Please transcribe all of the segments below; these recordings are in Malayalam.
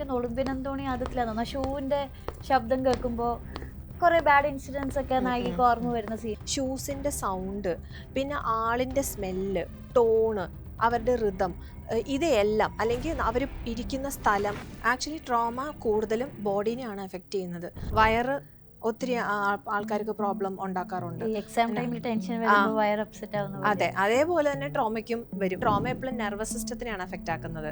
തോന്നുന്നു ഒളിമ്പിയൻ ആദ്യത്തിലാന്ന് തോന്നുന്നു ഷൂവിന്റെ ശബ്ദം കേൾക്കുമ്പോൾ കുറെ ബാഡ് ഇൻസിഡൻസ് ഒക്കെ നായികക്ക് ഓർമ്മ വരുന്ന സീൻ. ഷൂസിന്റെ സൗണ്ട്, പിന്നെ ആളിന്റെ സ്മെല്ല്, ടോണ്, അവരുടെ ഋതം, ഇതെല്ലാം അല്ലെങ്കിൽ അവർ ഇരിക്കുന്ന സ്ഥലം. ആക്ച്വലി ട്രോമ കൂടുതലും ബോഡീനെയാണ് എഫക്റ്റ് ചെയ്യുന്നത്. വയറ് ഒത്തിരി ആൾക്കാർക്ക് പ്രോബ്ലം ഉണ്ടാക്കാറുണ്ട്. എക്സാം ടൈമിൽ ടെൻഷൻ വരുമ്പോൾ വയർ അപ്സെറ്റ് ആവുന്നു. അതെ, അതേപോലെ തന്നെ ട്രോമയ്ക്കും വരും. ട്രോമ എപ്പോഴും നെർവസ് സിസ്റ്റത്തിനെയാണ് എഫക്റ്റ് ആക്കുന്നത്.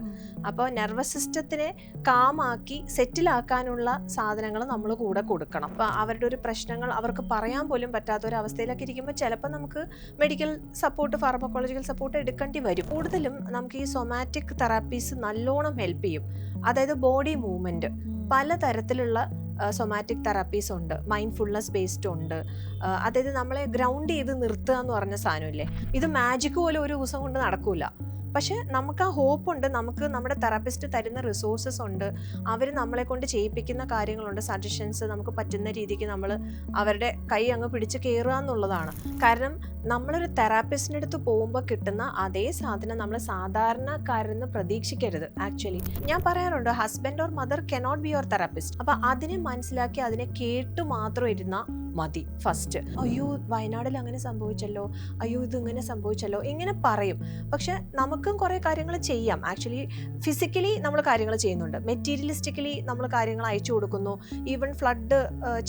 അപ്പോൾ നെർവസ് സിസ്റ്റത്തിനെ കാമാക്കി സെറ്റിലാക്കാനുള്ള സാധനങ്ങൾ നമ്മൾ കൂടെ കൊടുക്കണം. അപ്പോൾ അവരുടെ ഒരു പ്രശ്നങ്ങൾ അവർക്ക് പറയാൻ പോലും പറ്റാത്ത ഒരു അവസ്ഥയിലൊക്കെ ഇരിക്കുമ്പോൾ ചിലപ്പോൾ നമുക്ക് മെഡിക്കൽ സപ്പോർട്ട്, ഫാർമക്കോളജിക്കൽ സപ്പോർട്ട് എടുക്കേണ്ടി വരും. കൂടുതലും നമുക്ക് ഈ സൊമാറ്റിക് തെറാപ്പീസ് നല്ലോണം ഹെൽപ്പ് ചെയ്യും. അതായത് ബോഡി മൂവ്മെന്റ്, പലതരത്തിലുള്ള സൊമാറ്റിക് തെറാപ്പീസ് ഉണ്ട്. മൈൻഡ്ഫുൾനെസ് ബേസ്ഡ് ഉണ്ട്. അതായത് നമ്മളെ ഗ്രൗണ്ട് ചെയ്ത് നിർത്തുക എന്ന് പറഞ്ഞ സാധനമില്ലേ, ഇത് മാജിക് പോലെ ഒരു ദിവസം കൊണ്ട് നടക്കൂല. പക്ഷെ നമുക്ക് ആ ഹോപ്പ് ഉണ്ട്. നമുക്ക് നമ്മുടെ തെറാപ്പിസ്റ്റ് തരുന്ന റിസോഴ്സസ് ഉണ്ട്. അവർ നമ്മളെ കൊണ്ട് ചെയ്യിപ്പിക്കുന്ന കാര്യങ്ങളുണ്ട്. സജഷൻസ് നമുക്ക് പറ്റുന്ന രീതിക്ക് നമ്മൾ അവരുടെ കൈ അങ്ങ് പിടിച്ച് കയറുക എന്നുള്ളതാണ്. കാരണം നമ്മളൊരു തെറാപ്പിസ്റ്റിൻ്റെ അടുത്ത് പോകുമ്പോൾ കിട്ടുന്ന അതേ സാധനം നമ്മൾ സാധാരണക്കാരെന്ന് പ്രതീക്ഷിക്കരുത്. ആക്ച്വലി ഞാൻ പറയാറുണ്ട്, husband or mother cannot be your therapist. അപ്പം അതിനെ മനസ്സിലാക്കി അതിനെ കേട്ടു മാത്രം ഇരുന്നാൽ മതി. ഫസ്റ്റ് അയ്യോ വയനാടിൽ അങ്ങനെ സംഭവിച്ചല്ലോ, അയ്യോ ഇതിങ്ങനെ സംഭവിച്ചല്ലോ, ഇങ്ങനെ പറയും. പക്ഷെ നമുക്കും കുറേ കാര്യങ്ങൾ ചെയ്യാം. ആക്ച്വലി ഫിസിക്കലി നമ്മൾ കാര്യങ്ങൾ ചെയ്യുന്നുണ്ട്, മെറ്റീരിയലിസ്റ്റിക്കലി നമ്മൾ കാര്യങ്ങൾ അയച്ചു കൊടുക്കുന്നു. ഈവൻ ഫ്ലഡ്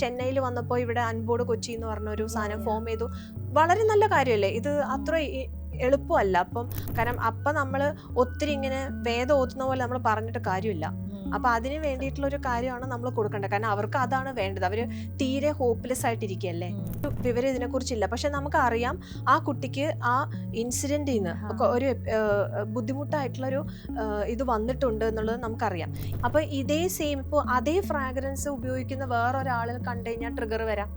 ചെന്നൈയിൽ വന്നപ്പോൾ ഇവിടെ അൻബോർഡ് കൊച്ചി എന്ന് പറഞ്ഞൊരു സാധനം ഫോം ചെയ്തു. വളരെ നല്ല കാര്യമല്ലേ ഇത്? അത്ര എളുപ്പമല്ല. അപ്പം നമ്മൾ ഒത്തിരി ഇങ്ങനെ വേദം ഓതുന്ന പോലെ നമ്മൾ പറഞ്ഞിട്ട് കാര്യമില്ല. അപ്പം അതിന് വേണ്ടിയിട്ടുള്ളൊരു കാര്യമാണ് നമ്മൾ കൊടുക്കേണ്ടത്. കാരണം അവർക്ക് അതാണ് വേണ്ടത്. അവർ തീരെ ഹോപ്പ്ലെസ് ആയിട്ടിരിക്കുകയല്ലേ. വിവരം ഇതിനെക്കുറിച്ചില്ല. പക്ഷെ നമുക്കറിയാം ആ കുട്ടിക്ക് ആ ഇൻസിഡൻറ്റിൽ നിന്ന് ഒരു ബുദ്ധിമുട്ടായിട്ടുള്ളൊരു ഇത് വന്നിട്ടുണ്ട് എന്നുള്ളത് നമുക്കറിയാം. അപ്പോൾ ഇതേ സെയിം ഇപ്പോൾ അതേ ഫ്രാഗ്രൻസ് ഉപയോഗിക്കുന്ന വേറൊരാൾ കണ്ടു കഴിഞ്ഞാൽ ട്രിഗർ വരാം.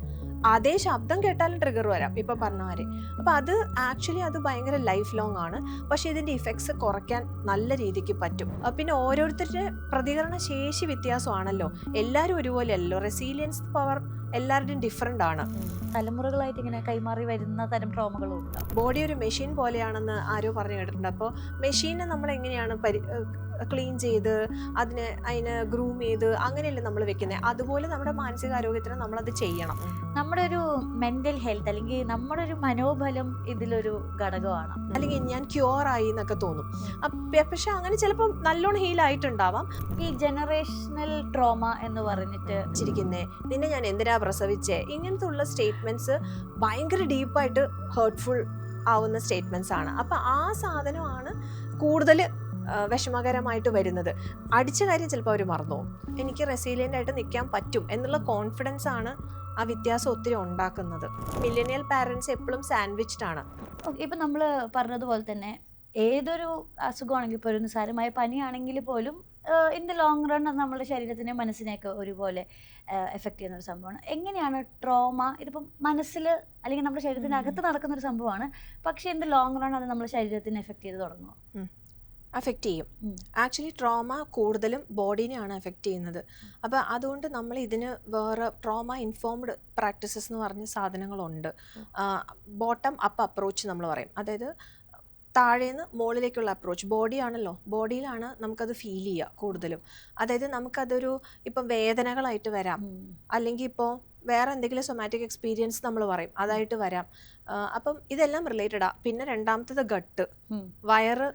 അതേ ശബ്ദം കേട്ടാലും ട്രിഗർ വരാം, ഇപ്പം പറഞ്ഞവരെ. അപ്പം അത് ആക്ച്വലി അത് ഭയങ്കര ലൈഫ് ലോങ് ആണ്. പക്ഷെ ഇതിൻ്റെ ഇഫക്ട്സ് കുറയ്ക്കാൻ നല്ല രീതിക്ക് പറ്റും. പിന്നെ ഓരോരുത്തരുടെ പ്രതികരണ ശേഷി വ്യത്യാസമാണല്ലോ. എല്ലാവരും ഒരുപോലെയല്ലോ. റെസീലിയൻസ് പവർ എല്ലാവരുടെയും ഡിഫറെൻ്റ് ആണ്. തലമുറകളായിട്ട് ഇങ്ങനെ കൈമാറി വരുന്ന തരം ട്രോമകളും ഉണ്ട്. ബോഡി ഒരു മെഷീൻ പോലെയാണെന്ന് ആരോ പറഞ്ഞു കേട്ടിട്ടുണ്ട്. അപ്പോൾ മെഷീനെ നമ്മൾ എങ്ങനെയാണ് ക്ലീൻ ചെയ്ത് അതിനെ ഗ്രൂം ചെയ്ത് അങ്ങനെയല്ലേ നമ്മൾ വെക്കുന്നത്. അതുപോലെ നമ്മുടെ മാനസികാരോഗ്യത്തിന് നമ്മളത് ചെയ്യണം. നമ്മുടെ ഒരു മെന്റൽ ഹെൽത്ത് അല്ലെങ്കിൽ നമ്മുടെ ഒരു മനോബലം ഇതിലൊരു ഘടകമാണ്. അല്ലെങ്കിൽ ഞാൻ ക്യൂർ ആയി എന്നൊക്കെ തോന്നും. പക്ഷെ അങ്ങനെ ചിലപ്പോൾ നല്ലോണം ഹീൽ ആയിട്ടുണ്ടാവാം. ഈ ജനറേഷണൽ ട്രോമ എന്ന് പറഞ്ഞിട്ട് ചിരിക്കുന്നേ, നിന്നെ ഞാൻ എന്തിനാ പ്രസവിച്ചേ, ഇങ്ങനത്തെ ഉള്ള സ്റ്റേറ്റ്മെന്റ്സ് ഭയങ്കര ഡീപ്പായിട്ട് ഹേർട്ട്ഫുൾ ആവുന്ന സ്റ്റേറ്റ്മെന്റ്സ് ആണ്. അപ്പൊ ആ സാധനമാണ് കൂടുതൽ വിഷമകരമായിട്ട് വരുന്നത്. അടിച്ച കാര്യം ചിലപ്പോൾ അവർ മറന്നു. എനിക്ക് റെസീലിയൻ്റ് ആയിട്ട് നിൽക്കാൻ പറ്റും എന്നുള്ള കോൺഫിഡൻസ് ആണ് ആ വ്യത്യാസം ഒത്തിരി ഉണ്ടാക്കുന്നത്. മില്ലേനിയൽ പാരൻസ് എപ്പോഴും സാൻഡ്വിച്ച്ഡ് ആണ്. ഇപ്പം നമ്മൾ പറഞ്ഞതുപോലെ തന്നെ ഏതൊരു അസുഖമാണെങ്കിൽ പോലും, നിസ്സാരമായ പനിയാണെങ്കിൽ പോലും ഇൻ ദ ലോങ് റൺ അത് നമ്മുടെ ശരീരത്തിനെ മനസ്സിനെയൊക്കെ ഒരുപോലെ എഫക്റ്റ് ചെയ്യുന്ന ഒരു സംഭവമാണ്. എങ്ങനെയാണ് ട്രോമ ഇതിപ്പം മനസ്സിൽ അല്ലെങ്കിൽ നമ്മുടെ ശരീരത്തിനകത്ത് നടക്കുന്ന ഒരു സംഭവമാണ്, പക്ഷേ ഇൻ ദ ലോങ് റൺ അത് നമ്മുടെ ശരീരത്തിനെ എഫക്റ്റ് ചെയ്ത് തുടങ്ങുമോ? അഫക്റ്റ് ചെയ്യും. ആക്ച്വലി ട്രോമ കൂടുതലും ബോഡീനെയാണ് എഫക്റ്റ് ചെയ്യുന്നത്. അപ്പോൾ അതുകൊണ്ട് നമ്മൾ ഇതിന് വേറെ ട്രോമ ഇൻഫോംഡ് പ്രാക്ടീസസ് എന്ന് പറഞ്ഞ സാധനങ്ങളുണ്ട്. ബോട്ടം അപ്പ് അപ്രോച്ച് നമ്മൾ പറയും. അതായത് താഴേന്ന് മുകളിലേക്കുള്ള അപ്രോച്ച്. ബോഡിയാണല്ലോ, ബോഡിയിലാണ് നമുക്കത് ഫീൽ ചെയ്യുക കൂടുതലും. അതായത് നമുക്കതൊരു ഇപ്പം വേദനകളായിട്ട് വരാം, അല്ലെങ്കിൽ ഇപ്പോൾ വേറെ എന്തെങ്കിലും സൊമാറ്റിക് എക്സ്പീരിയൻസ് നമ്മൾ പറയും അതായിട്ട് വരാം. അപ്പം ഇതെല്ലാം റിലേറ്റഡാ. പിന്നെ രണ്ടാമത്തത് ഗട്ട്, വയറ്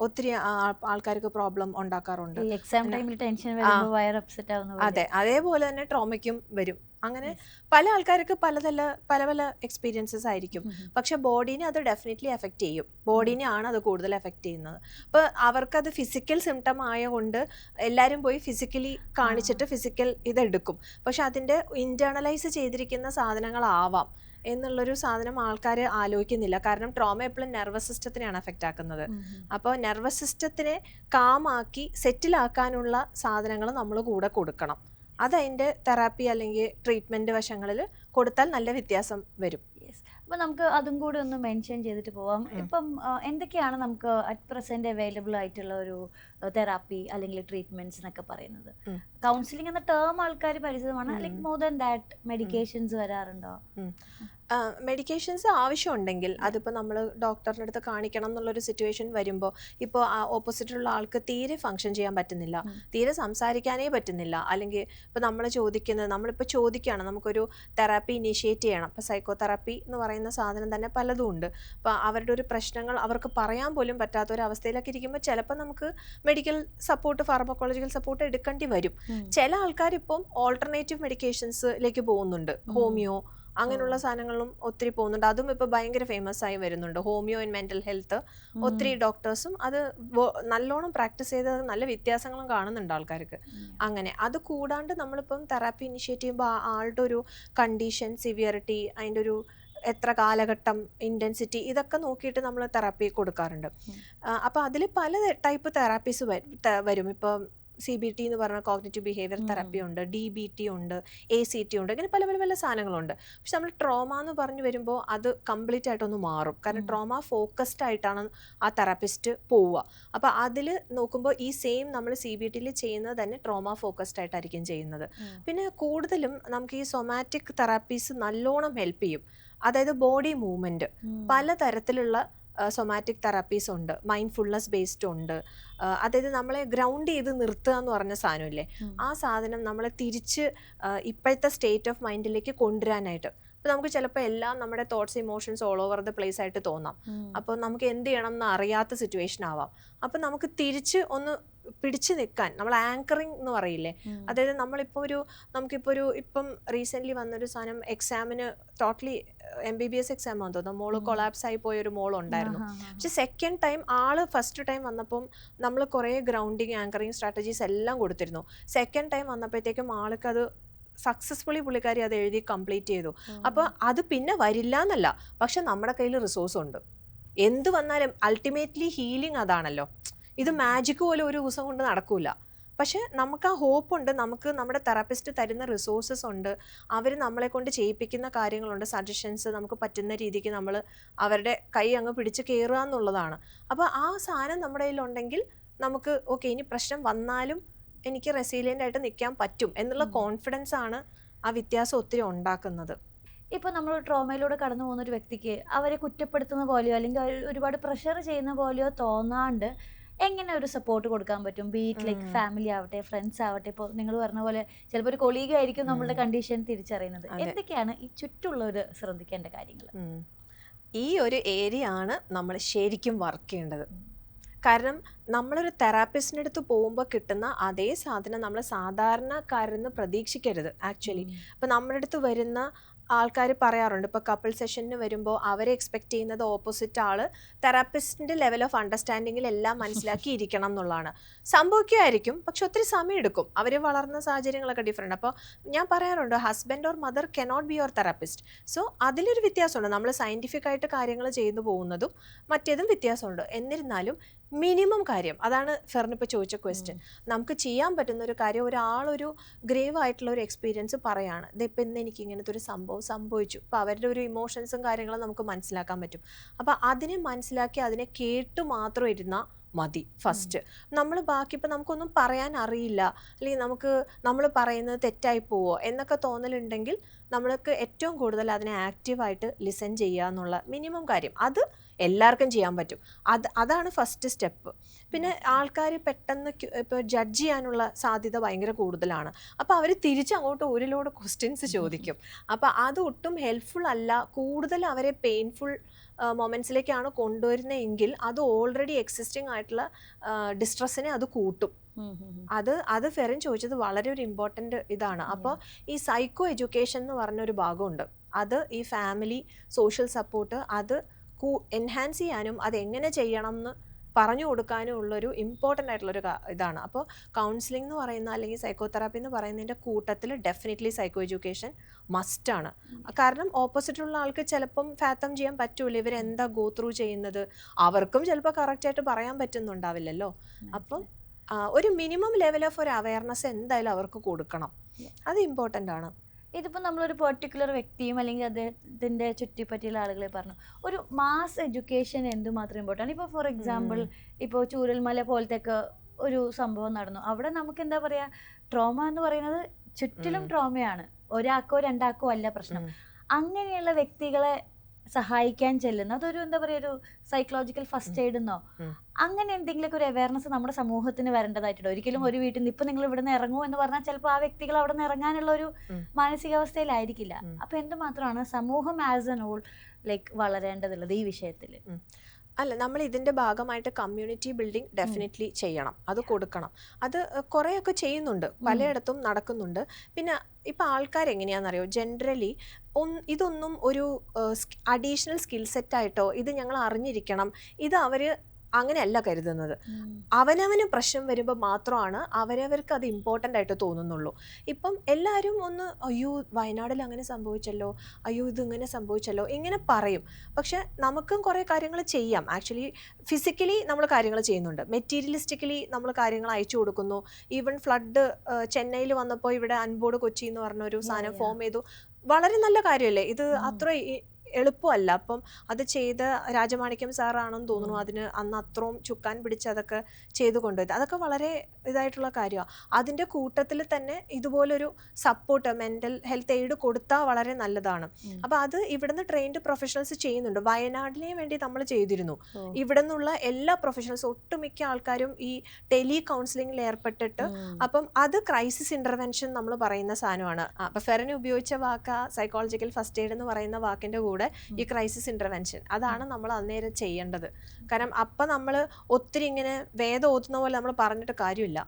ഒത്തിരി ആൾക്കാർക്ക് പ്രോബ്ലം ഉണ്ടാക്കാറുണ്ട്. എക്സാം ടൈമിൽ ടെൻഷൻ വരുമ്പോൾ വയർ അപ്സെറ്റ് ആവുന്നു. അതെ, അതേപോലെ തന്നെ ട്രോമയ്ക്കും വരും. അങ്ങനെ പല ആൾക്കാർക്ക് പല എക്സ്പീരിയൻസസ് ആയിരിക്കും. പക്ഷെ ബോഡീനെ അത് ഡെഫിനറ്റ്ലി എഫക്റ്റ് ചെയ്യും. ബോഡീനെ ആണ് അത് കൂടുതൽ എഫക്റ്റ് ചെയ്യുന്നത്. അപ്പോൾ അവർക്കത് ഫിസിക്കൽ സിംറ്റം ആയതുകൊണ്ട് എല്ലാവരും പോയി ഫിസിക്കലി കാണിച്ചിട്ട് ഫിസിക്കൽ ഇതെടുക്കും. പക്ഷെ അതിൻ്റെ ഇൻറ്റേർണലൈസ് ചെയ്തിരിക്കുന്ന സാധനങ്ങളാവാം എന്നുള്ളൊരു സാധനം ആൾക്കാർ ആലോചിക്കുന്നില്ല. കാരണം ട്രോമ എപ്പോഴും നെർവസ് സിസ്റ്റത്തിനെയാണ് എഫക്റ്റ് ആക്കുന്നത്. അപ്പോൾ നെർവസ് സിസ്റ്റത്തിനെ കാമാക്കി സെറ്റിലാക്കാനുള്ള സാധനങ്ങൾ നമ്മൾ കൂടെ കൊടുക്കണം. അതതിൻ്റെ തെറാപ്പി അല്ലെങ്കിൽ ട്രീറ്റ്മെൻറ്റ് വശങ്ങളിൽ കൊടുത്താൽ നല്ല വ്യത്യാസം വരും. അപ്പോൾ നമുക്ക് അതും കൂടി ഒന്ന് മെൻഷൻ ചെയ്തിട്ട് പോവാം. ഇപ്പം എന്തൊക്കെയാണ് നമുക്ക് അറ്റ് പ്രസൻറ്റ് അവൈലബിൾ ആയിട്ടുള്ള ഒരു തെറാപ്പി അല്ലെങ്കിൽ ട്രീറ്റ്മെന്റ്സ് എന്നൊക്കെ പറയുന്നത്. കൗൺസിലിംഗ് എന്ന ടേം ആൾക്കാർ പരിചിതമാണ്. Like more than that medications വരാറുണ്ടോ? മെഡിക്കേഷൻസ് ആവശ്യമുണ്ടെങ്കിൽ അതിപ്പോൾ നമ്മൾ ഡോക്ടറിൻ്റെ അടുത്ത് കാണിക്കണം എന്നുള്ളൊരു സിറ്റുവേഷൻ വരുമ്പോൾ, ഇപ്പോൾ ഓപ്പോസിറ്റുള്ള ആൾക്ക് തീരെ ഫങ്ഷൻ ചെയ്യാൻ പറ്റുന്നില്ല, തീരെ സംസാരിക്കാനേ പറ്റുന്നില്ല, അല്ലെങ്കിൽ ഇപ്പോൾ നമ്മളിപ്പോൾ ചോദിക്കുകയാണ് നമുക്കൊരു തെറാപ്പി ഇനീഷ്യേറ്റ് ചെയ്യണം. ഇപ്പോൾ സൈക്കോ തെറാപ്പി എന്ന് പറയുന്ന സാധനം തന്നെ പലതും ഉണ്ട്. അപ്പോൾ അവരുടെ ഒരു പ്രശ്നങ്ങൾ അവർക്ക് പറയാൻ പോലും പറ്റാത്ത ഒരു അവസ്ഥയിലൊക്കെ ഇരിക്കുമ്പോൾ ചിലപ്പോൾ നമുക്ക് മെഡിക്കൽ സപ്പോർട്ട്, ഫാർമക്കോളജിക്കൽ സപ്പോർട്ട് എടുക്കേണ്ടി വരും. ചില ആൾക്കാർ ഇപ്പം ഓൾട്ടർനേറ്റീവ് മെഡിക്കേഷൻസിലേക്ക് പോകുന്നുണ്ട്. ഹോമിയോ അങ്ങനെയുള്ള സാധനങ്ങളും ഒത്തിരി പോകുന്നുണ്ട്. അതും ഇപ്പോൾ ഭയങ്കര ഫേമസ് ആയി വരുന്നുണ്ട്. ഹോമിയോ ഇൻ മെൻ്റൽ ഹെൽത്ത് ഒത്തിരി ഡോക്ടേഴ്സും അത് നല്ലോണം പ്രാക്ടീസ് ചെയ്ത് നല്ല വ്യത്യാസങ്ങളും കാണുന്നുണ്ട് ആൾക്കാർക്ക്. അങ്ങനെ അത് കൂടാണ്ട് നമ്മളിപ്പം തെറാപ്പി ഇനിഷ്യേറ്റ് ചെയ്യുമ്പോൾ ആളുടെ ഒരു കണ്ടീഷൻ, സിവിയറിറ്റി, അതിൻ്റെ ഒരു എത്ര കാലഘട്ടം, ഇൻറ്റൻസിറ്റി, ഇതൊക്കെ നോക്കിയിട്ട് നമ്മൾ തെറാപ്പി കൊടുക്കാറുണ്ട്. അപ്പോൾ അതിൽ പല ടൈപ്പ് തെറാപ്പീസ് വരും. ഇപ്പം CBT എന്ന് പറഞ്ഞ കോഗ്നിറ്റീവ് ബിഹേവിയർ തെറാപ്പി ഉണ്ട്, DBT ഉണ്ട്, ACT ഉണ്ട്, ഇങ്ങനെ പല പല പല സാധനങ്ങളുണ്ട്. പക്ഷെ നമ്മൾ ട്രോമ എന്ന് പറഞ്ഞു വരുമ്പോൾ അത് കംപ്ലീറ്റ് ആയിട്ടൊന്ന് മാറും. കാരണം ട്രോമ ഫോക്കസ്ഡ് ആയിട്ടാണ് ആ തെറാപ്പിസ്റ്റ് പോവുക. അപ്പോൾ അതിൽ നോക്കുമ്പോൾ ഈ സെയിം നമ്മൾ CBTയിൽ ചെയ്യുന്നത് തന്നെ ട്രോമ ഫോക്കസ്ഡ് ആയിട്ടായിരിക്കും ചെയ്യുന്നത്. പിന്നെ കൂടുതലും നമുക്ക് ഈ സൊമാറ്റിക് തെറാപ്പീസ് നല്ലോണം ഹെൽപ്പ് ചെയ്യും. അതായത് ബോഡി മൂവ്മെൻറ്റ്, പലതരത്തിലുള്ള സൊമാറ്റിക് തെറാപ്പീസ് ഉണ്ട്. മൈൻഡ്ഫുൾനെസ് ബേസ്ഡ് ഉണ്ട്. അതായത് നമ്മളെ ഗ്രൗണ്ട് ചെയ്ത് നിർത്തുക എന്ന് പറഞ്ഞ സാധനമില്ലേ, ആ സാധനം നമ്മളെ തിരിച്ച് ഇപ്പോഴത്തെ സ്റ്റേറ്റ് ഓഫ് മൈൻഡിലേക്ക് കൊണ്ടുവരാനായിട്ട്. അപ്പോൾ നമുക്ക് ചിലപ്പോൾ എല്ലാം നമ്മുടെ thoughts, emotions all over the place ആയിട്ട് തോന്നാം. അപ്പോൾ നമുക്ക് എന്ത് ചെയ്യണം എന്ന് അറിയാത്ത സിറ്റുവേഷൻ ആവാം. അപ്പോൾ നമുക്ക് തിരിച്ച് ഒന്ന് പിടിച്ചു നിൽക്കാൻ നമ്മൾ ആങ്കറിങ് എന്ന് പറയില്ലേ, അതായത് ഇപ്പം റീസെൻ്റ്ലി വന്നൊരു സാധനം, എക്സാമിന് ടോട്ടലി MBBS എക്സാം ആണെന്ന് തോന്നുന്നു, മോള് കൊളാപ്സ് ആയി പോയൊരു മോളുണ്ടായിരുന്നു. പക്ഷെ സെക്കൻഡ് ടൈം ഫസ്റ്റ് ടൈം വന്നപ്പം നമ്മൾ കുറേ ഗ്രൗണ്ടിങ്, ആങ്കറിങ് സ്ട്രാറ്റജീസ് എല്ലാം കൊടുത്തിരുന്നു. സെക്കൻഡ് ടൈം വന്നപ്പോഴത്തേക്കും ആൾക്കത് സക്സസ്ഫുള്ളി പുള്ളിക്കാരി അത് എഴുതി കംപ്ലീറ്റ് ചെയ്തു. അപ്പോൾ അത് പിന്നെ വരില്ല എന്നല്ല, പക്ഷെ നമ്മുടെ കയ്യിൽ റിസോഴ്സ് ഉണ്ട്. എന്ത് വന്നാലും അൾട്ടിമേറ്റ്ലി ഹീലിംഗ് അതാണല്ലോ. ഇത് മാജിക് പോലെ ഒരു ദിവസം കൊണ്ട് നടക്കൂല. പക്ഷെ നമുക്ക് ആ ഹോപ്പ് ഉണ്ട്, നമുക്ക് നമ്മുടെ തെറാപ്പിസ്റ്റ് തരുന്ന റിസോഴ്സസ് ഉണ്ട്, അവർ നമ്മളെ കൊണ്ട് ചെയ്യിപ്പിക്കുന്ന കാര്യങ്ങളുണ്ട്, സജഷൻസ്, നമുക്ക് പറ്റുന്ന രീതിക്ക് നമ്മൾ അവരുടെ കൈ അങ്ങ് പിടിച്ച് കയറുക എന്നുള്ളതാണ്. അപ്പോൾ ആ സാധനം നമ്മുടെ കയ്യിലുണ്ടെങ്കിൽ നമുക്ക് ഓക്കെ, ഇനി പ്രശ്നം വന്നാലും എനിക്ക് റെസീലിയൻ്റ് ആയിട്ട് നിൽക്കാൻ പറ്റും എന്നുള്ള കോൺഫിഡൻസ് ആണ് ആ വ്യത്യാസം ഒത്തിരി ഉണ്ടാക്കുന്നത്. ഇപ്പോൾ നമ്മൾ ട്രോമയിലൂടെ കടന്നു പോകുന്ന ഒരു വ്യക്തിക്ക് അവരെ കുറ്റപ്പെടുത്തുന്ന പോലെയോ അല്ലെങ്കിൽ ഒരുപാട് പ്രഷർ ചെയ്യുന്ന പോലെയോ തോന്നാണ്ട് എങ്ങനെ ഒരു സപ്പോർട്ട് കൊടുക്കാൻ പറ്റും? ബീറ്റ് ലൈക്ക് ഫാമിലി ആവട്ടെ, ഫ്രണ്ട്സ് ആവട്ടെ. ഇപ്പോൾ നിങ്ങൾ പറഞ്ഞ പോലെ ചിലപ്പോൾ ഒരു കൊളീഗ് ആയിരിക്കും നമ്മളുടെ കണ്ടീഷൻ തിരിച്ചറിയുന്നത്. എന്തൊക്കെയാണ് ഈ ചുറ്റുള്ളവർ ശ്രദ്ധിക്കേണ്ട കാര്യങ്ങൾ? ഈ ഒരു ഏരിയ ആണ് നമ്മൾ ശരിക്കും വർക്ക് ചെയ്യേണ്ടത്. കാരണം നമ്മളൊരു തെറാപ്പിസ്റ്റിൻ്റെ അടുത്ത് പോകുമ്പോൾ കിട്ടുന്ന അതേ സാധനം നമ്മൾ സാധാരണക്കാരിൽ നിന്ന് പ്രതീക്ഷിക്കരുത്. ആക്ച്വലി ഇപ്പം നമ്മുടെ അടുത്ത് വരുന്ന ആൾക്കാർ പറയാറുണ്ട്, ഇപ്പോൾ കപ്പിൾ സെഷന് വരുമ്പോൾ അവരെ എക്സ്പെക്ട് ചെയ്യുന്നത് ഓപ്പോസിറ്റ് ആള് തെറാപ്പിസ്റ്റിൻ്റെ ലെവൽ ഓഫ് അണ്ടർസ്റ്റാൻഡിങ്ങിൽ എല്ലാം മനസ്സിലാക്കി ഇരിക്കണം എന്നുള്ളതാണ്. സംഭവിക്കുമായിരിക്കും, പക്ഷെ ഒത്തിരി സമയം എടുക്കും. അവർ വളർന്ന സാഹചര്യങ്ങളൊക്കെ ഡിഫറെൻ്റ്. അപ്പോൾ ഞാൻ പറയാറുണ്ട്, husband or mother cannot be your therapist. So അതിലൊരു വ്യത്യാസമുണ്ട്. നമ്മൾ സയൻറ്റിഫിക് ആയിട്ട് കാര്യങ്ങൾ ചെയ്തു പോകുന്നതും മറ്റേതും വ്യത്യാസമുണ്ട്. എന്നിരുന്നാലും മിനിമം കാര്യം, അതാണ് ഫെറിനിപ്പോൾ ചോദിച്ച ക്വസ്റ്റ്യൻ, നമുക്ക് ചെയ്യാൻ പറ്റുന്ന ഒരു കാര്യം, ഒരാളൊരു ഗ്രേവ് ആയിട്ടുള്ള ഒരു എക്സ്പീരിയൻസ് പറയാണ്, ഇതിപ്പോൾ ഇന്ന് എനിക്ക് ഇങ്ങനത്തെ ഒരു സംഭവം സംഭവിച്ചു. അപ്പോൾ അവരുടെ ഒരു ഇമോഷൻസും കാര്യങ്ങളും നമുക്ക് മനസ്സിലാക്കാൻ പറ്റും. അപ്പോൾ അതിനെ മനസ്സിലാക്കി അതിനെ കേട്ട് മാത്രം ഇരുന്നാൽ മതി. ഫസ്റ്റ് നമ്മൾ ബാക്കി ഇപ്പം നമുക്കൊന്നും പറയാൻ അറിയില്ല, അല്ലെങ്കിൽ നമ്മൾ പറയുന്നത് തെറ്റായി പോവോ എന്നൊക്കെ തോന്നലുണ്ടെങ്കിൽ നമ്മൾക്ക് ഏറ്റവും കൂടുതൽ അതിനെ ആക്റ്റീവായിട്ട് ലിസൺ ചെയ്യുക എന്നുള്ള മിനിമം കാര്യം, അത് എല്ലാവർക്കും ചെയ്യാൻ പറ്റും. അതാണ് ഫസ്റ്റ് സ്റ്റെപ്പ്. പിന്നെ ആൾക്കാർ പെട്ടെന്ന് ഇപ്പോൾ ജഡ്ജ് ചെയ്യാനുള്ള സാധ്യത ഭയങ്കര കൂടുതലാണ്. അപ്പോൾ അവർ തിരിച്ചങ്ങോട്ട് ഒരു ലോഡ് ക്വസ്റ്റ്യൻസ് ചോദിക്കും. അപ്പോൾ അത് ഒട്ടും ഹെൽപ്ഫുൾ അല്ല. കൂടുതൽ അവരെ പെയിൻഫുൾ മൊമെൻറ്റ്സിലേക്കാണ് കൊണ്ടുവരുന്നതെങ്കിൽ അത് ഓൾറെഡി എക്സിസ്റ്റിംഗ് ആയിട്ടുള്ള ഡിസ്ട്രസ്സിനെ അത് കൂട്ടും. അത് ഫെറിൻ ചോദിച്ചത് വളരെ ഒരു ഇമ്പോർട്ടൻ്റ് ഇതാണ്. അപ്പോൾ ഈ സൈക്കോ എഡ്യൂക്കേഷൻ എന്ന് പറഞ്ഞൊരു ഭാഗമുണ്ട്. അത് ഈ ഫാമിലി സോഷ്യൽ സപ്പോർട്ട് അത് എൻഹാൻസ് ചെയ്യാനും അതെങ്ങനെ ചെയ്യണം എന്ന് പറഞ്ഞു കൊടുക്കാനും ഉള്ളൊരു ഇമ്പോർട്ടൻ്റ് ആയിട്ടുള്ളൊരു ഇതാണ്. അപ്പോൾ കൗൺസിലിംഗ് എന്ന് പറയുന്ന അല്ലെങ്കിൽ സൈക്കോ തെറാപ്പി എന്ന് പറയുന്നതിൻ്റെ കൂട്ടത്തിൽ ഡെഫിനറ്റ്ലി സൈക്കോ എഡ്യൂക്കേഷൻ മസ്റ്റാണ്. കാരണം ഓപ്പോസിറ്റുള്ള ആൾക്ക് ചിലപ്പം ഫാത്തം ചെയ്യാൻ പറ്റൂല ഇവരെന്താ ഗോ ത്രൂ ചെയ്യുന്നത്, അവർക്കും ചിലപ്പോൾ കറക്റ്റായിട്ട് പറയാൻ പറ്റുന്നുണ്ടാവില്ലല്ലോ. അപ്പം ഒരു മിനിമം ലെവൽ ഓഫ് ഒരു അവയർനെസ് എന്തായാലും അവർക്ക് കൊടുക്കണം. അത് ഇമ്പോർട്ടൻ്റ് ആണ്. ഇതിപ്പോൾ നമ്മളൊരു പെർട്ടിക്കുലർ വ്യക്തിയും അല്ലെങ്കിൽ അദ്ദേഹത്തിൻ്റെ ചുറ്റിപ്പറ്റിയുള്ള ആളുകളെ പറഞ്ഞു, ഒരു മാസ് എഡ്യൂക്കേഷൻ എന്തുമാത്രം ഇമ്പോർട്ടൻ്റ്? ഇപ്പോൾ ഫോർ എക്സാമ്പിൾ ഇപ്പോൾ ചൂരൽമല പോലത്തെ ഒക്കെ ഒരു സംഭവം നടന്നു. അവിടെ നമുക്ക് എന്താ പറയാ, ട്രോമ എന്ന് പറയുന്നത് ചുറ്റിലും ട്രോമയാണ്, ഒരാൾക്കോ രണ്ടാൾക്കോ അല്ല പ്രശ്നം. അങ്ങനെയുള്ള വ്യക്തികളെ സഹായിക്കാൻ ചെല്ലുന്ന അതൊരു എന്താ പറയാ, ഒരു സൈക്കോളജിക്കൽ ഫസ്റ്റ് എയ്ഡ് എന്നോ അങ്ങനെ എന്തെങ്കിലുമൊക്കെ ഒരു അവയർനെസ് നമ്മുടെ സമൂഹത്തിന് വരേണ്ടതായിട്ടുണ്ട്. ഒരിക്കലും ഒരു വീട്ടിൽ നിന്ന് ഇപ്പൊ നിങ്ങൾ ഇവിടെ നിന്ന് ഇറങ്ങൂ എന്ന് പറഞ്ഞാൽ ചിലപ്പോൾ ആ വ്യക്തികൾ അവിടെ നിന്ന് ഇറങ്ങാനുള്ള ഒരു മാനസികാവസ്ഥയിലായിരിക്കില്ല. അപ്പൊ എന്തുമാത്രമാണ് സമൂഹം ആസ് എൻ ഹോൾ ലൈക്ക് വളരേണ്ടതുള്ളത് ഈ വിഷയത്തിൽ? അല്ല, നമ്മൾ ഇതിൻ്റെ ഭാഗമായിട്ട് കമ്മ്യൂണിറ്റി ബിൽഡിംഗ് ഡെഫിനറ്റ്ലി ചെയ്യണം, അത് കൊടുക്കണം. അത് കുറേയൊക്കെ ചെയ്യുന്നുണ്ട്, പലയിടത്തും നടക്കുന്നുണ്ട്. പിന്നെ ഇപ്പം ആൾക്കാരെങ്ങനെയാണെന്നറിയോ, ജനറലി ഇതൊന്നും ഒരു അഡീഷണൽ സ്കിൽ സെറ്റായിട്ടോ ഇത് ഞങ്ങൾ അറിഞ്ഞിരിക്കണം, ഇത് അവർ അങ്ങനെയല്ല കരുതുന്നത്. അവനവന് പ്രശ്നം വരുമ്പോൾ മാത്രമാണ് അവരവർക്ക് അത് ഇമ്പോർട്ടൻ്റ് ആയിട്ട് തോന്നുന്നുള്ളൂ. ഇപ്പം എല്ലാവരും ഒന്ന് അയ്യോ വയനാട്ടിൽ അങ്ങനെ സംഭവിച്ചല്ലോ, അയ്യോ ഇതിങ്ങനെ സംഭവിച്ചല്ലോ ഇങ്ങനെ പറയും. പക്ഷെ നമുക്കും കുറേ കാര്യങ്ങൾ ചെയ്യാം. ആക്ച്വലി ഫിസിക്കലി നമ്മൾ കാര്യങ്ങൾ ചെയ്യുന്നുണ്ട്, മെറ്റീരിയലിസ്റ്റിക്കലി നമ്മൾ കാര്യങ്ങൾ അയച്ചു കൊടുക്കുന്നു. ഈവൻ ഫ്ലഡ് ചെന്നൈയിൽ വന്നപ്പോൾ ഇവിടെ അൻബോർഡ് കൊച്ചി എന്ന് പറഞ്ഞൊരു സാധനം ഫോം ചെയ്തു. വളരെ നല്ല കാര്യമല്ലേ ഇത്? അത്ര എളുപ്പമല്ല. അപ്പം അത് ചെയ്ത രാജമാണിക്യം സാറാണെന്ന് തോന്നുന്നു, അതിന് അന്ന് അത്രയും ചുക്കാൻ പിടിച്ച് അതൊക്കെ ചെയ്തു കൊണ്ടുപോയത്. അതൊക്കെ വളരെ ഇതായിട്ടുള്ള കാര്യമാണ്. അതിൻ്റെ കൂട്ടത്തിൽ തന്നെ ഇതുപോലൊരു സപ്പോർട്ട്, മെൻ്റൽ ഹെൽത്ത് എയ്ഡ് കൊടുത്താൽ വളരെ നല്ലതാണ്. അപ്പോൾ അത് ഇവിടുന്ന് ട്രെയിൻഡ് പ്രൊഫഷണൽസ് ചെയ്യുന്നുണ്ട്. വയനാടിനെ വേണ്ടി നമ്മൾ ചെയ്തിരുന്നു. ഇവിടെ നിന്നുള്ള എല്ലാ പ്രൊഫഷണൽസും ഒട്ടുമിക്ക ആൾക്കാരും ഈ ടെലി കൗൺസിലിംഗിൽ ഏർപ്പെട്ടിട്ട്, അപ്പം അത് ക്രൈസിസ് ഇൻ്റർവെൻഷൻ നമ്മൾ പറയുന്ന സാധനമാണ്. അപ്പോൾ ഫെറൻ ഉപയോഗിച്ച വാക്ക് സൈക്കോളജിക്കൽ ഫസ്റ്റ് എയ്ഡ് എന്ന് പറയുന്ന വാക്കിൻ്റെ കൂടെ ഈ ക്രൈസിസ് ഇന്റർവെൻഷൻ, അതാണ് നമ്മൾ അന്നേരം ചെയ്യേണ്ടത്. കാരണം അപ്പം നമ്മൾ ഒത്തിരി ഇങ്ങനെ വേദം ഓതുന്ന പോലെ നമ്മൾ പറഞ്ഞിട്ട് കാര്യമില്ല.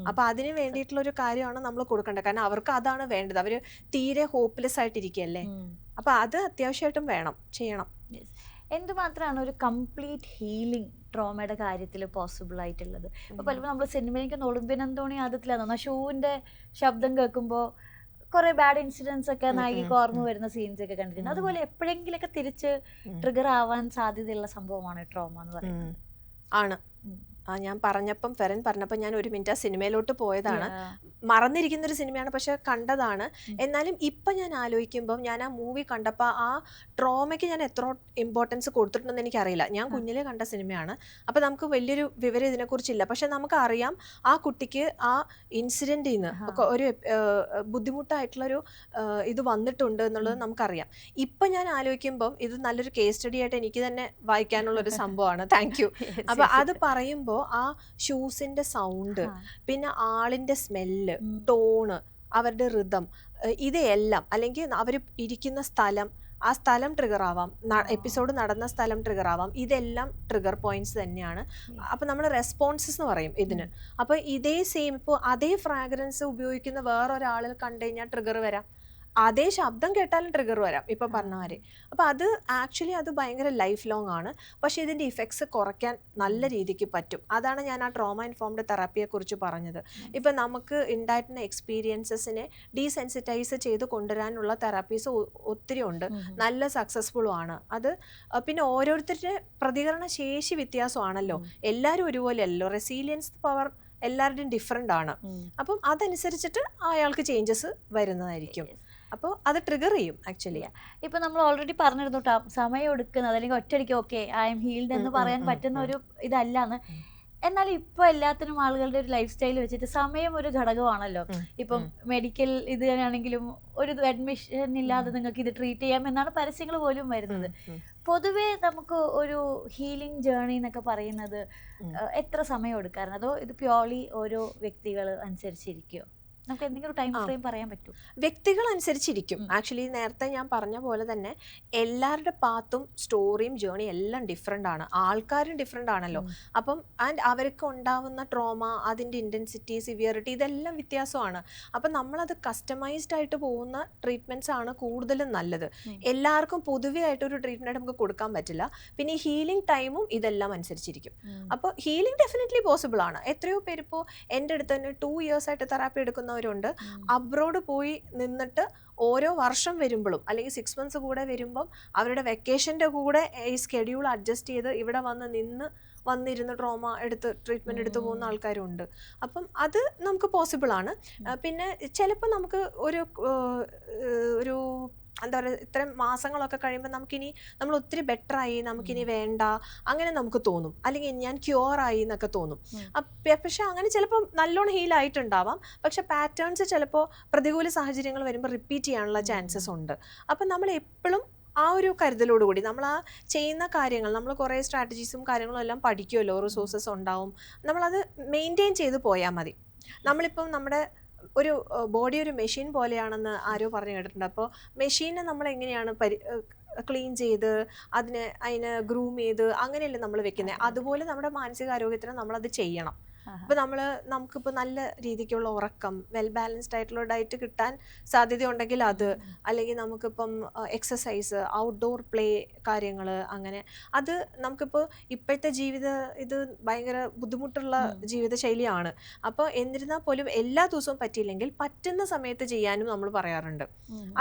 അപ്പൊ അതിന് വേണ്ടിയിട്ടുള്ള ഒരു കാര്യമാണ് നമ്മൾ കൊടുക്കേണ്ടത്. കാരണം അവർക്ക് അതാണ് വേണ്ടത്. അവര് തീരെ ഹോപ്പ്ലെസ് ആയിട്ടിരിക്കുകയല്ലേ. അപ്പൊ അത് അത്യാവശ്യമായിട്ടും വേണം, ചെയ്യണം. എന്തുമാത്രമാണ് ഒരു കംപ്ലീറ്റ് ഹീലിംഗ് ട്രോമയുടെ കാര്യത്തിൽ പോസിബിൾ ആയിട്ടുള്ളത്? ഇപ്പൊ പലപ്പോൾ നമ്മൾ സിനിമയ്ക്ക് ഒളിമ്പ്യൻ അന്തോണി ആദ്യത്തിലാണ് ഷൂവിന്റെ ശബ്ദം കേൾക്കുമ്പോൾ കുറെ ബാഡ് ഇൻസിഡൻസ് ഒക്കെ നായികക്ക് ഓർമ്മ വരുന്ന സീൻസ് ഒക്കെ കണ്ടിട്ടുണ്ട്. അതുപോലെ എപ്പോഴെങ്കിലൊക്കെ തിരിച്ച് ട്രിഗർ ആവാൻ സാധ്യതയുള്ള സംഭവമാണ് ട്രോമ എന്ന് പറയുന്നത്. ആണ്. ഞാൻ പറഞ്ഞപ്പം ഫെറൻ പറഞ്ഞപ്പോൾ ഞാൻ ഒരു മിനിറ്റ് ആ സിനിമയിലോട്ട് പോയതാണ്. മറന്നിരിക്കുന്നൊരു സിനിമയാണ്, പക്ഷെ കണ്ടതാണ്. എന്നാലും ഇപ്പം ഞാൻ ആലോചിക്കുമ്പം ഞാൻ ആ മൂവി കണ്ടപ്പോൾ ആ ട്രോമയ്ക്ക് ഞാൻ എത്ര ഇമ്പോർട്ടൻസ് കൊടുത്തിട്ടുണ്ടെന്ന് എനിക്കറിയില്ല. ഞാൻ കുഞ്ഞിലെ കണ്ട സിനിമയാണ്. അപ്പോൾ നമുക്ക് വലിയൊരു വിവരം ഇതിനെക്കുറിച്ചില്ല. പക്ഷെ നമുക്കറിയാം ആ കുട്ടിക്ക് ആ ഇൻസിഡൻറ്റിൽ നിന്ന് ഒരു ബുദ്ധിമുട്ടായിട്ടുള്ളൊരു ഇത് വന്നിട്ടുണ്ട് എന്നുള്ളത് നമുക്കറിയാം. ഇപ്പം ഞാൻ ആലോചിക്കുമ്പം ഇത് നല്ലൊരു കേസ് സ്റ്റഡി ആയിട്ട് എനിക്ക് തന്നെ വായിക്കാനുള്ളൊരു സംഭവമാണ്. Thank you. അപ്പോൾ അത് പറയുമ്പോൾ ആ ഷൂസിന്റെ സൗണ്ട്, പിന്നെ ആളിന്റെ സ്മെല്ല്, ടോണ്, അവരുടെ റിതം, ഇതെല്ലാം, അല്ലെങ്കിൽ അവർ ഇരിക്കുന്ന സ്ഥലം, ആ സ്ഥലം ട്രിഗർ ആവാം, എപ്പിസോഡ് നടന്ന സ്ഥലം ട്രിഗർ ആവാം. ഇതെല്ലാം ട്രിഗർ പോയിന്റ്സ് തന്നെയാണ്. അപ്പം നമ്മൾ റെസ്പോൺസസ് എന്ന് പറയും ഇതിന്. അപ്പോൾ ഇതേ സെയിം ഇപ്പോൾ അതേ ഫ്രാഗ്രൻസ് ഉപയോഗിക്കുന്ന വേറൊരാളിൽ കണ്ടു കഴിഞ്ഞാൽ ട്രിഗർ വരാം. അതേ ശബ്ദം കേട്ടാലും ട്രിഗർ വരാം, ഇപ്പം പറഞ്ഞമാതിരി. അപ്പോൾ അത് ആക്ച്വലി അത് ഭയങ്കര ലൈഫ് ലോങ് ആണ്. പക്ഷേ ഇതിൻ്റെ ഇഫക്ട്സ് കുറയ്ക്കാൻ നല്ല രീതിക്ക് പറ്റും. അതാണ് ഞാൻ ആ ട്രോമ ഇൻഫോംഡ് തെറാപ്പിയെക്കുറിച്ച് പറഞ്ഞത്. ഇപ്പം നമുക്ക് ഉണ്ടായിരുന്ന എക്സ്പീരിയൻസസിനെ ഡീസെൻസിറ്റൈസ് ചെയ്ത് കൊണ്ടുവരാനുള്ള തെറാപ്പീസ് ഒത്തിരി ഉണ്ട്, നല്ല സക്സസ്ഫുള്ളും ആണ്. അത് പിന്നെ ഓരോരുത്തരുടെ പ്രതികരണ ശേഷി വ്യത്യാസമാണല്ലോ, എല്ലാവരും ഒരുപോലെയല്ലോ. റെസീലിയൻസ് പവർ എല്ലാവരുടെയും ഡിഫറെൻ്റ് ആണ്. അപ്പം അതനുസരിച്ചിട്ട് അയാൾക്ക് ചേഞ്ചസ് വരുന്നതായിരിക്കും. അപ്പോൾ അത് ട്രിഗർ ചെയ്യും ആക്ച്വലി. ഇപ്പൊ നമ്മൾ ഓൾറെഡി പറഞ്ഞിരുന്നു സമയം എടുക്കുന്നത് അല്ലെങ്കിൽ ഒറ്റയടിക്ക് ഓക്കെ ഐ എം ഹീൽഡ് എന്ന് പറയാൻ പറ്റുന്ന ഒരു ഇതല്ലാന്ന്. എന്നാൽ ഇപ്പൊ എല്ലാത്തിനും ആളുകളുടെ ഒരു ലൈഫ് സ്റ്റൈൽ വെച്ചിട്ട് സമയം ഒരു ഘടകമാണല്ലോ. ഇപ്പം മെഡിക്കൽ ഇത് ആണെങ്കിലും ഒരു അഡ്മിഷൻ ഇല്ലാതെ നിങ്ങൾക്ക് ഇത് ട്രീറ്റ് ചെയ്യാം എന്നാണ് പരസ്യങ്ങൾ പോലും വരുന്നത്. പൊതുവേ നമുക്ക് ഒരു ഹീലിംഗ് ജേർണി എന്നൊക്കെ പറയുന്നത് എത്ര സമയം എടുക്കാറുണ്ട്? അതോ ഇത് പ്യോർലി ഓരോ വ്യക്തികൾ അനുസരിച്ചിരിക്കുമോ? നമുക്ക് എന്തെങ്കിലും ടൈം ഫ്രെയിം പറയാൻ പറ്റും? വ്യക്തികൾ അനുസരിച്ചിരിക്കും. ആക്ച്വലി നേരത്തെ ഞാൻ പറഞ്ഞ പോലെ തന്നെ എല്ലാവരുടെ പാത്തും സ്റ്റോറിയും ജേർണിയും എല്ലാം ഡിഫറെൻ്റ് ആണ്. ആൾക്കാരും ഡിഫറെൻ്റ് ആണല്ലോ. അപ്പം അവർക്ക് ഉണ്ടാവുന്ന ട്രോമ, അതിൻ്റെ ഇൻറ്റൻസിറ്റി, സിവിയറിറ്റി ഇതെല്ലാം വ്യത്യാസമാണ്. അപ്പം നമ്മളത് കസ്റ്റമൈസ്ഡ് ആയിട്ട് പോകുന്ന ട്രീറ്റ്മെൻറ്റ്സ് ആണ് കൂടുതലും നല്ലത്. എല്ലാവർക്കും പൊതുവെ ആയിട്ടൊരു ട്രീറ്റ്മെൻറ്റ് നമുക്ക് കൊടുക്കാൻ പറ്റില്ല. പിന്നെ ഈ ഹീലിംഗ് ടൈമും ഇതെല്ലാം അനുസരിച്ചിരിക്കും. അപ്പോൾ ഹീലിംഗ് ഡെഫിനറ്റ്ലി പോസിബിൾ ആണ്. എത്രയോ പേരിപ്പോൾ എൻ്റെ അടുത്ത് തന്നെ 2 years ആയിട്ട് തെറാപ്പി എടുക്കുന്ന ണ്ട്. അബ്രോഡ് പോയി നിന്നിട്ട് ഓരോ വർഷം വരുമ്പോഴും അല്ലെങ്കിൽ 6 months കൂടെ വരുമ്പം അവരുടെ വെക്കേഷൻ്റെ കൂടെ ഈ സ്കെഡ്യൂൾ അഡ്ജസ്റ്റ് ചെയ്ത് ഇവിടെ വന്നിരുന്ന് ട്രോമ എടുത്ത് ട്രീറ്റ്മെൻറ്റ് എടുത്ത് പോകുന്ന ആൾക്കാരുണ്ട്. അപ്പം അത് നമുക്ക് പോസിബിൾ ആണ്. പിന്നെ ചിലപ്പോൾ നമുക്ക് ഒരു എന്താ പറയുക, ഇത്രയും മാസങ്ങളൊക്കെ കഴിയുമ്പോൾ നമുക്കിനി നമ്മൾ ഒത്തിരി ബെറ്റർ ആയി, നമുക്കിനി വേണ്ട, അങ്ങനെ നമുക്ക് തോന്നും. അല്ലെങ്കിൽ ഞാൻ ക്യൂർ ആയി എന്നൊക്കെ തോന്നും. പക്ഷെ അങ്ങനെ ചിലപ്പോൾ നല്ലോണം ഹീൽ ആയിട്ടുണ്ടാവാം. പക്ഷെ പാറ്റേൺസ് ചിലപ്പോൾ പ്രതികൂല സാഹചര്യങ്ങൾ വരുമ്പോൾ റിപ്പീറ്റ് ചെയ്യാനുള്ള ചാൻസസ് ഉണ്ട്. അപ്പം നമ്മൾ എപ്പോഴും ആ ഒരു കരുതലോടുകൂടി നമ്മൾ ആ ചെയ്യുന്ന കാര്യങ്ങൾ, നമ്മൾ കുറേ സ്ട്രാറ്റജീസും കാര്യങ്ങളും എല്ലാം പഠിക്കുമല്ലോ, റിസോഴ്സസ് ഉണ്ടാവും, നമ്മളത് മെയിൻറ്റെയിൻ ചെയ്ത് പോയാൽ മതി. നമ്മളിപ്പം നമ്മുടെ ഒരു ബോഡി ഒരു മെഷീൻ പോലെയാണെന്ന് ആരോ പറഞ്ഞു കേട്ടിട്ടുണ്ട്. അപ്പോൾ മെഷീനെ നമ്മൾ എങ്ങനെയാണ് ക്ലീൻ ചെയ്ത് അതിനെ ഗ്രൂം ചെയ്ത് അങ്ങനെയല്ലേ നമ്മൾ വെക്കുന്നത്. അതുപോലെ നമ്മുടെ മാനസികാരോഗ്യത്തിന് നമ്മളത് ചെയ്യണം. അപ്പോൾ നമുക്കിപ്പോൾ നല്ല രീതിക്കുള്ള ഉറക്കം, വെൽ ബാലൻസ്ഡ് ആയിട്ടുള്ള ഡയറ്റ് കിട്ടാൻ സാധ്യതയുണ്ടെങ്കിൽ അത്, അല്ലെങ്കിൽ നമുക്കിപ്പം എക്സസൈസ്, ഔട്ട്ഡോർ പ്ലേ കാര്യങ്ങൾ, അങ്ങനെ അത് നമുക്കിപ്പോൾ ഇപ്പോഴത്തെ ഇത് ഭയങ്കര ബുദ്ധിമുട്ടുള്ള ജീവിതശൈലിയാണ്. അപ്പോൾ എന്നിരുന്നാൽ പോലും എല്ലാ ദിവസവും പറ്റിയില്ലെങ്കിൽ പറ്റുന്ന സമയത്ത് ചെയ്യാനും നമ്മൾ പറയാറുണ്ട്.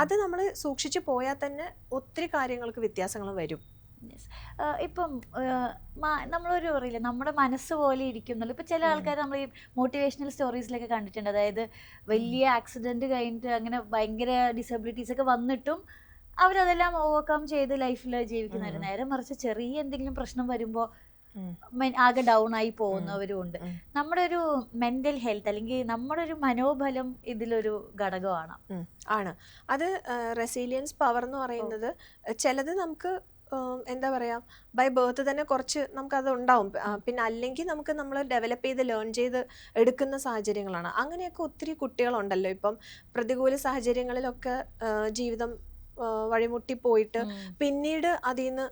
അത് നമ്മൾ സൂക്ഷിച്ചു പോയാൽ തന്നെ ഒത്തിരി കാര്യങ്ങൾക്ക് വ്യത്യാസങ്ങൾ വരും. ഇപ്പം നമ്മളൊരു പറയില്ല, നമ്മുടെ മനസ്സ് പോലെ ഇരിക്കുന്നുള്ളൂ. ഇപ്പം ചില ആൾക്കാർ നമ്മൾ ഈ മോട്ടിവേഷണൽ സ്റ്റോറീസിലൊക്കെ കണ്ടിട്ടുണ്ട്. അതായത് വലിയ ആക്സിഡന്റ് കഴിഞ്ഞിട്ട് അങ്ങനെ ഭയങ്കര ഡിസബിലിറ്റീസ് ഒക്കെ വന്നിട്ടും അവരതെല്ലാം ഓവർകം ചെയ്ത് ലൈഫിൽ ജീവിക്കുന്നവർ. നേരെ മറിച്ച് ചെറിയ എന്തെങ്കിലും പ്രശ്നം വരുമ്പോൾ ആകെ ഡൗൺ ആയി പോകുന്നവരും ഉണ്ട്. നമ്മുടെ ഒരു മെന്റൽ ഹെൽത്ത് അല്ലെങ്കിൽ നമ്മുടെ ഒരു മനോബലം ഇതിലൊരു ഘടകമാണ്. അത് റെസിലിയൻസ് പവർ എന്ന് പറയുന്നത് ചിലത് നമുക്ക് എന്താ പറയുക, ബൈ ബർത്ത് തന്നെ കുറച്ച് നമുക്കത് ഉണ്ടാവും. പിന്നെ അല്ലെങ്കിൽ നമ്മൾ ഡെവലപ്പ് ചെയ്ത് ലേൺ ചെയ്ത് എടുക്കുന്ന സാഹചര്യങ്ങളാണ്. അങ്ങനെയൊക്കെ ഒത്തിരി കുട്ടികളുണ്ടല്ലോ ഇപ്പം. പ്രതികൂല സാഹചര്യങ്ങളിലൊക്കെ ജീവിതം വഴിമുട്ടി പോയിട്ട് പിന്നീട് അതിൽ നിന്ന്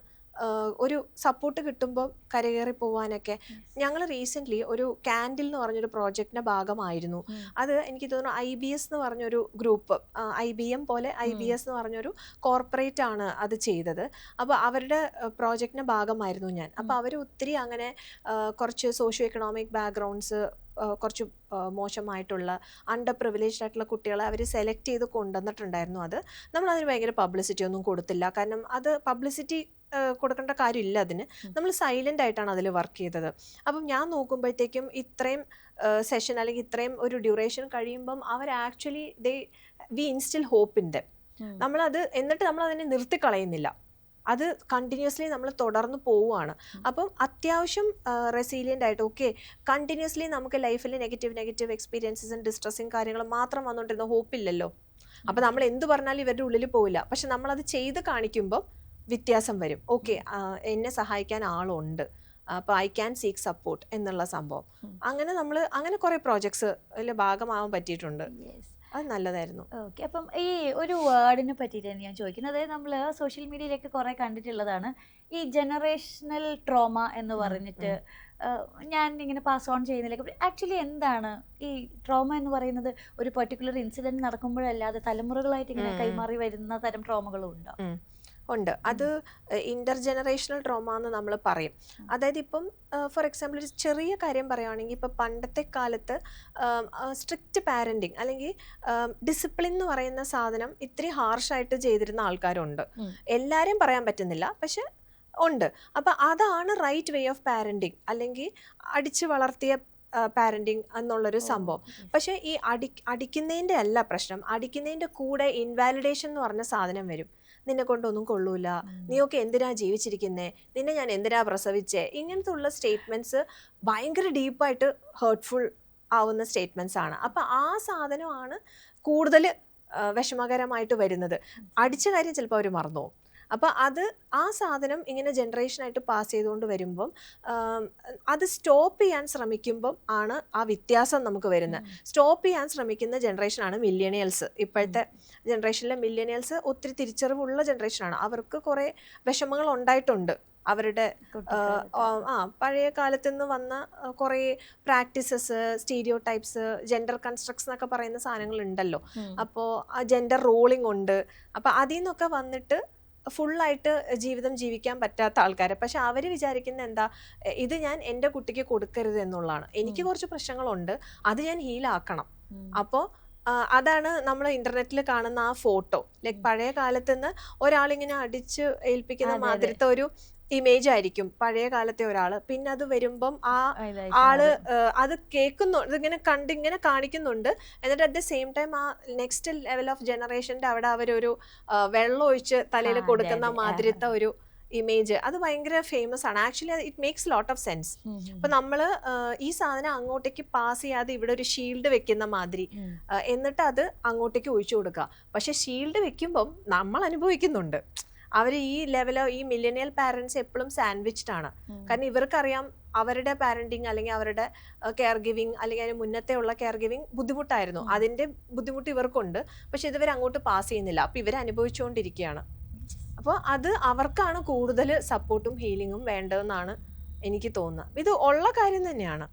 ഒരു സപ്പോർട്ട് കിട്ടുമ്പോൾ കരകയറി പോവാനൊക്കെ. ഞങ്ങൾ റീസെൻ്റ്ലി ഒരു കാൻഡിൽ എന്ന് പറഞ്ഞൊരു പ്രോജക്റ്റിൻ്റെ ഭാഗമായിരുന്നു. അത് എനിക്ക് തോന്നുന്നു IBS എന്ന് പറഞ്ഞൊരു ഗ്രൂപ്പ്, IBM പോലെ IBS എന്ന് പറഞ്ഞൊരു കോർപ്പറേറ്റ് ആണ് അത് ചെയ്തത്. അപ്പോൾ അവരുടെ പ്രോജക്റ്റിൻ്റെ ഭാഗമായിരുന്നു ഞാൻ. അപ്പോൾ അവർ ഒത്തിരി അങ്ങനെ കുറച്ച് സോഷ്യോ എക്കണോമിക് ബാക്ക്ഗ്രൗണ്ട്സ്, കുറച്ച് മോശമായിട്ടുള്ള അണ്ടർ പ്രിവിലേജ്ഡ് ആയിട്ടുള്ള കുട്ടികളെ അവർ സെലക്ട് ചെയ്ത് കൊണ്ടുവന്നിട്ടുണ്ടായിരുന്നു. നമ്മളതിന് ഭയങ്കര പബ്ലിസിറ്റി ഒന്നും കൊടുത്തില്ല. കാരണം അത് പബ്ലിസിറ്റി കൊടുക്കേണ്ട കാര്യമില്ല അതിന്. നമ്മൾ സൈലൻ്റ് ആയിട്ടാണ് അതിൽ വർക്ക് ചെയ്തത്. അപ്പം ഞാൻ നോക്കുമ്പോഴത്തേക്കും ഇത്രയും സെഷൻ അല്ലെങ്കിൽ ഇത്രയും ഒരു ഡ്യൂറേഷൻ കഴിയുമ്പം അവർ actually we instil hope in them. എന്നിട്ട് നമ്മളതിനെ നിർത്തിക്കളയുന്നില്ല. അത് കണ്ടിന്യൂസ്ലി നമ്മൾ തുടർന്ന് പോവുകയാണ്. അപ്പം അത്യാവശ്യം റെസീലിയൻ്റ് ആയിട്ട് കണ്ടിന്യൂസ്ലി നമുക്ക് ലൈഫിൽ നെഗറ്റീവ് എക്സ്പീരിയൻസസും ഡിസ്ട്രസിങ് കാര്യങ്ങൾ മാത്രം വന്നുകൊണ്ടിരുന്ന ഹോപ്പില്ലല്ലോ. അപ്പം നമ്മൾ എന്ത് പറഞ്ഞാലും ഇവരുടെ ഉള്ളിൽ പോവില്ല. പക്ഷെ നമ്മളത് ചെയ്ത് കാണിക്കുമ്പോൾ വ്യത്യാസം വരും. എന്നെ സഹായിക്കാൻ ആളുണ്ട്, അപ്പോൾ ഐ ക്യാൻ സീക്ക് സപ്പോർട്ട് എന്നുള്ള സംഭവം. അങ്ങനെ കുറേ പ്രോജക്ട്സ് ഭാഗമാവാൻ പറ്റിയിട്ടുണ്ട്. അത് നല്ലതായിരുന്നു. ഓക്കെ. അപ്പം ഈ ഒരു വേർഡിനെ പറ്റിയിട്ടാണ് ഞാൻ ചോദിക്കുന്നത്. അതായത് നമ്മൾ സോഷ്യൽ മീഡിയയിലൊക്കെ കുറേ കണ്ടിട്ടുള്ളതാണ് ഈ ജനറേഷണൽ ട്രോമ എന്ന് പറഞ്ഞിട്ട്. ഞാൻ ഇങ്ങനെ പാസ് ഓൺ ചെയ്യുന്നില്ല. ആക്ച്വലി എന്താണ് ഈ ട്രോമ എന്ന് പറയുന്നത്? ഒരു പെർട്ടിക്കുലർ ഇൻസിഡൻറ്റ് നടക്കുമ്പോഴല്ലാതെ തലമുറകളായിട്ട് ഇങ്ങനെ കൈമാറി വരുന്ന തരം ട്രോമകളും ഉണ്ടോ? ഉണ്ട്. അത് ഇന്റർ ജനറേഷണൽ ട്രോമ എന്ന് നമ്മൾ പറയും. അതായത് ഇപ്പം ഫോർ എക്സാമ്പിൾ ഒരു ചെറിയ കാര്യം പറയുകയാണെങ്കിൽ, ഇപ്പം പണ്ടത്തെ കാലത്ത് സ്ട്രിക്റ്റ് പാരൻറ്റിങ് അല്ലെങ്കിൽ ഡിസിപ്ലിൻ എന്ന് പറയുന്ന സാധനം ഇത്തിരി ഹാർഷായിട്ട് ചെയ്തിരുന്ന ആൾക്കാരുണ്ട്. എല്ലാവരെയും പറയാൻ പറ്റുന്നില്ല, പക്ഷെ ഉണ്ട്. അപ്പം അതാണ് റൈറ്റ് വേ ഓഫ് പാരൻറ്റിങ്, അല്ലെങ്കിൽ അടിച്ചു വളർത്തിയ പാരൻറ്റിങ് എന്നുള്ളൊരു സംഭവം. പക്ഷേ ഈ അടിക്കുന്നതിൻ്റെ അല്ല പ്രശ്നം. അടിക്കുന്നതിൻ്റെ കൂടെ ഇൻവാലിഡേഷൻ എന്ന് പറഞ്ഞ സാധനം വരും. നിന്നെ കൊണ്ടൊന്നും കൊള്ളൂല, നീയൊക്കെ എന്തിനാ ജീവിച്ചിരിക്കുന്നേ, നിന്നെ ഞാൻ എന്തിനാ പ്രസവിച്ചേ, ഇങ്ങനത്തെ ഉള്ള സ്റ്റേറ്റ്മെൻറ്റ്സ് ഭയങ്കര ഡീപ്പായിട്ട് ഹേർട്ട്ഫുൾ ആവുന്ന സ്റ്റേറ്റ്മെൻറ്റ്സ് ആണ്. അപ്പം ആ സാധനമാണ് കൂടുതൽ വിഷമകരമായിട്ട് വരുന്നത്. അടിച്ച കാര്യം ചിലപ്പോൾ അവർ മറന്നു പോകും. അപ്പോൾ ആ സാധനം ഇങ്ങനെ ജനറേഷനായിട്ട് പാസ് ചെയ്തുകൊണ്ട് വരുമ്പം അത് സ്റ്റോപ്പ് ചെയ്യാൻ ശ്രമിക്കുമ്പം ആണ് ആ വ്യത്യാസം നമുക്ക് വരുന്നത്. സ്റ്റോപ്പ് ചെയ്യാൻ ശ്രമിക്കുന്ന ജനറേഷനാണ് മില്ലേനിയൽസ്. ഇപ്പോഴത്തെ ജനറേഷനിലെ മില്ലേനിയൽസ് ഒത്തിരി തിരിച്ചറിവുള്ള ജനറേഷനാണ്. അവർക്ക് കുറേ വിഷമങ്ങൾ ഉണ്ടായിട്ടുണ്ട്. അവരുടെ പഴയ കാലത്ത് നിന്ന് വന്ന കുറേ practices, stereo types, gender constructs എന്നൊക്കെ പറയുന്ന സാധനങ്ങൾ ഉണ്ടല്ലോ. അപ്പോൾ ജെൻഡർ റോളിംഗ് ഉണ്ട്. അപ്പോൾ അതിൽ നിന്നൊക്കെ വന്നിട്ട് ഫുള്ളായിട്ട് ജീവിതം ജീവിക്കാൻ പറ്റാത്ത ആൾക്കാർ. പക്ഷെ അവർ വിചാരിക്കുന്ന എന്താ, ഇത് ഞാൻ എൻ്റെ കുട്ടിക്ക് കൊടുക്കരുത് എന്നുള്ളതാണ്. എനിക്ക് കുറച്ച് പ്രശ്നങ്ങളുണ്ട്, അത് ഞാൻ ഹീലാക്കണം. അപ്പോൾ അതാണ് നമ്മൾ ഇന്റർനെറ്റിൽ കാണുന്ന ആ ഫോട്ടോ. ലൈക്ക് പഴയ കാലത്ത് നിന്ന് ഒരാളിങ്ങനെ അടിച്ച് ഏൽപ്പിക്കുന്ന മാതിരത്തെ ഒരു ഇമേജ് ആയിരിക്കും പഴയ കാലത്തെ ഒരാള്. പിന്നെ അത് വരുമ്പം ആ ആള് അത് ഇതിങ്ങനെ ഇങ്ങനെ കാണിക്കുന്നുണ്ട്. എന്നിട്ട് അറ്റ് ദ സെയിം ടൈം ആ നെക്സ്റ്റ് ലെവൽ ഓഫ് ജനറേഷന്റെ അവിടെ അവരൊരു വെള്ളം ഒഴിച്ച് തലയിൽ കൊടുക്കുന്ന മാതിരത്തെ ഒരു ഇമേജ്, അത് ഭയങ്കര ഫേമസ് ആണ്. Actually it makes lot of sense. അപ്പൊ നമ്മള് ഈ സാധനം അങ്ങോട്ടേക്ക് പാസ് ചെയ്യാതെ ഇവിടെ ഒരു ഷീൽഡ് വെക്കുന്ന മാതിരി, എന്നിട്ട് അത് അങ്ങോട്ടേക്ക് ഒഴിച്ചു കൊടുക്കുക. പക്ഷെ ഷീൽഡ് വെക്കുമ്പം നമ്മൾ അനുഭവിക്കുന്നുണ്ട്. അവർ ഈ ലെവലോ ഈ മില്ലേനിയൽ പാരന്റ്സ് എപ്പോഴും സാൻഡ്വിച്ച്ഡ് ആണ്. കാരണം ഇവർക്കറിയാം അവരുടെ പാരന്റിങ് അല്ലെങ്കിൽ അവരുടെ കെയർ ഗിവിങ് അല്ലെങ്കിൽ അതിന് മുന്നത്തെ ഉള്ള കെയർ ഗിവിങ് ബുദ്ധിമുട്ടായിരുന്നു. അതിന്റെ ബുദ്ധിമുട്ട് ഇവർക്കുണ്ട്. പക്ഷെ ഇതുവരെ അങ്ങോട്ട് പാസ് ചെയ്യുന്നില്ല. അപ്പൊ ഇവർ അനുഭവിച്ചുകൊണ്ടിരിക്കുകയാണ്. അപ്പോൾ അത് അവർക്കാണ് കൂടുതൽ സപ്പോർട്ടും ഹീലിങ്ങും വേണ്ടതെന്നാണ് എനിക്ക് തോന്നുന്നത്. ഇത് ഉള്ള കാര്യം തന്നെയാണ്.